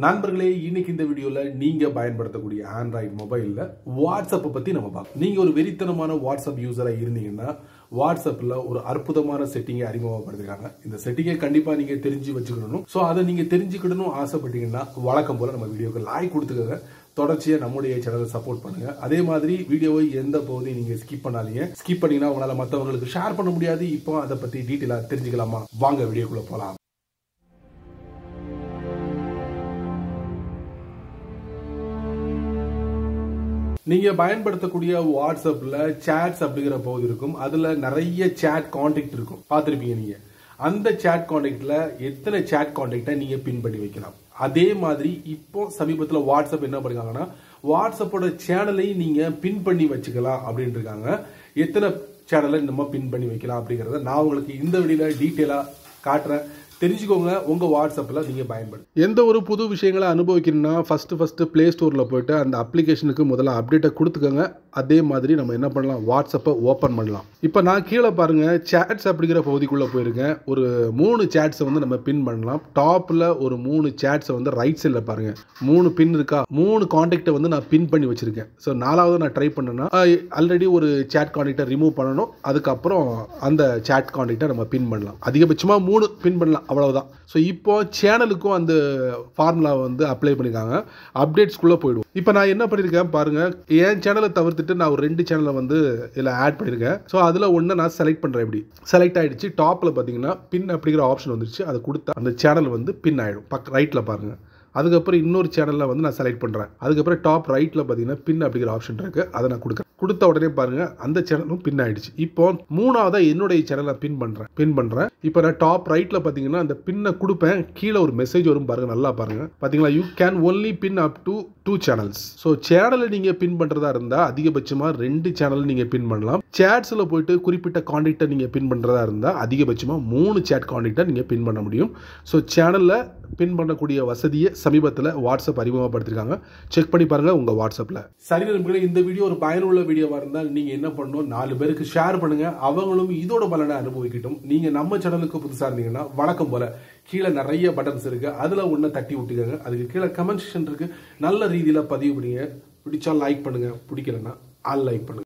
நண்பர்களே, இன்னைக்கு இந்த வீடியோல நீங்க பயன்படுத்தக்கூடிய ஆண்ட்ராய்டு மொபைல்ல வாட்ஸ்அப் பத்தி நம்ம பார்க்கலாம். நீங்க ஒரு வெறித்தனமான வாட்ஸ்அப் யூசரா இருந்தீங்கன்னா வாட்ஸ்அப்ல ஒரு அற்புதமான செட்டிங்கை அறிமுகப்படுத்திருக்காங்க. இந்த செட்டிங்கை கண்டிப்பா நீங்க தெரிஞ்சு வச்சுக்கணும். சோ அதை நீங்க தெரிஞ்சுக்கணும் ஆசைப்பட்டீங்கன்னா வழக்கம் போல நம்ம வீடியோக்கு லைக் கொடுத்துக்கோங்க. தொடர்ச்சியா நம்முடைய சேனலை சப்போர்ட் பண்ணுங்க. அதே மாதிரி வீடியோவை எந்த பகுதியும் நீங்க ஸ்கிப் பண்ணாதீங்க. ஸ்கிப் பண்ணீங்கன்னா உங்களால மற்றவங்களுக்கு ஷேர் பண்ண முடியாது. இப்போ அதை பத்தி டீட்டெயிலா தெரிஞ்சுக்கலாமா? வாங்க வீடியோக்குள்ள போலாம். நீங்க பயன்படுத்தக்கூடிய வாட்ஸ்அப்ல சாட்ஸ் அப்படிங்கிற பகுதி இருக்கும். அதுல நிறைய சாட் கான்டாக்ட் இருக்கும், பார்த்திருப்பீங்க நீங்க. அந்த சாட் கான்டாக்ட்ல எத்தனை சாட் கான்டாக்டை நீங்க பின் பண்ணி வைக்கலாம். அதே மாதிரி இப்போ சமீபத்துல வாட்ஸ்அப் என்ன பண்ணிருக்காங்கன்னா வாட்ஸ்அப்போட சேனலையும் நீங்க பின் பண்ணி வச்சுக்கலாம் அப்படின்னு இருக்காங்க. எத்தனை சேனலை நம்ம பின் பண்ணி வைக்கலாம் அப்படிங்கறத நான் உங்களுக்கு இந்த வீடியோல டீட்டெயிலா காட்டுறேன். தெரிஞ்சுக்கோங்க. உங்க வாட்ஸ்அப்ல நீங்க பயன்படுத்து எந்த ஒரு புது விஷயங்களை அனுபவிக்கணும்னா ஃபர்ஸ்ட் பிளே ஸ்டோர்ல போயிட்டு அந்த அப்ளிகேஷனுக்கு முதல்ல அப்டேட்டை கொடுத்துக்கோங்க. அதே மாதிரி நம்ம என்ன பண்ணலாம், வாட்ஸ்அப்பை ஓப்பன் பண்ணலாம். இப்போ நான் கீழே பாருங்க சாட்ஸ் அப்படிங்கிற பகுதிக்குள்ள போயிருக்கேன். ஒரு 3 சாட்ஸை வந்து நம்ம பின் பண்ணலாம். டாப்ல ஒரு 3 சாட்ஸை வந்து ரைட் சைட்ல பாருங்க 3 பின் இருக்கா. 3 கான்டாக்டை வந்து நான் பின் பண்ணி வச்சிருக்கேன். ஸோ 4வது நான் ட்ரை பண்ணேன்னா ஆல்ரெடி ஒரு சாட் கான்டாக்டை ரிமூவ் பண்ணணும். அதுக்கப்புறம் அந்த சாட் கான்டாக்டை நம்ம பின் பண்ணலாம். அதிகபட்சமா 3 பின் பண்ணலாம், அவ்வளவுதான். ஸோ இப்போ சேனலுக்கும் அந்த ஃபார்முலா வந்து அப்ளை பண்ணிருக்காங்க. அப்டேட்ஸ்குள்ள போயிடுவோம். இப்போ நான் என்ன பண்ணிருக்கேன் பாருங்க, என் சேனலை தவிர்த்துட்டு நான் ஒரு 2 சேனலை வந்து இதில் ஆட் பண்ணியிருக்கேன். ஸோ அதில் ஒன்று நான் செலக்ட் பண்ணுறேன். எப்படி செலக்ட் ஆயிடுச்சு. டாப்பில் பார்த்தீங்கன்னா பின் அப்படிங்கிற ஆப்ஷன் வந்துருச்சு. அதை கொடுத்தா அந்த சேனல் வந்து பின் ஆயிடும். ரைட்டில் பாருங்க. அதுக்கப்புறம் இன்னொரு சேனலில் வந்து நான் செலக்ட் பண்ணுறேன். அதுக்கப்புறம் டாப் ரைட்டில் பார்த்தீங்கன்னா பின் அப்படிங்கிற ஆப்ஷன் இருக்குது. அதை நான் கொடுத்த உடனே பாருங்க அந்த சேனலும் பின் ஆயிடுச்சு. இப்போ 3ஆவதா என்னுடைய சேனலை பின் பண்ணுறேன். இப்போ நான் டாப் ரைட்டில் பார்த்தீங்கன்னா அந்த பின்னை கொடுப்பேன். கீழே ஒரு மெசேஜ் வரும் பாருங்க, நல்லா பாருங்க. பார்த்தீங்களா, you can only pin up to 2 channels. So சேனலை நீங்கள் பின் பண்ணுறதா இருந்தால் அதிகபட்சமாக 2 சேனல் நீங்கள் பின் பண்ணலாம். சேட்ஸில் போயிட்டு குறிப்பிட்ட கான்டாக்டை நீங்கள் பின் பண்ணுறதா இருந்தால் அதிகபட்சமாக 3 சேட் கான்டாக்டை நீங்கள் பின் பண்ண முடியும். ஸோ சேனலில் பின் பண்ணக்கூடிய வசதியை சமீபத்தில் வாட்ஸ்அப் அறிமுகப்படுத்திருக்காங்க. செக் பண்ணி பாருங்க உங்க வாட்ஸ்அப்ல. சரி நண்பர்களே, இந்த வீடியோ ஒரு பயனுள்ள வீடியோவா இருந்தால் நீங்க என்ன பண்ணணும், 4 பேருக்கு ஷேர் பண்ணுங்க. அவங்களும் இதோட பலனை அனுபவிக்கட்டும். நீங்க நம்ம சேனலுக்கு புதுசா இருந்தீங்கன்னா வழக்கம் போல கீழே நிறைய பட்டன்ஸ் இருக்கு. அதுல ஒண்ணு தட்டி விட்டுக்கங்க. அதுக்கு கீழே கமெண்ட் செக்ஷன் இருக்கு. நல்ல ரீதியில பதிவு பண்ணுங்க. பிடிச்சா லைக் பண்ணுங்க, பிடிக்கலன்னா அன்லைக் பண்ணுங்க.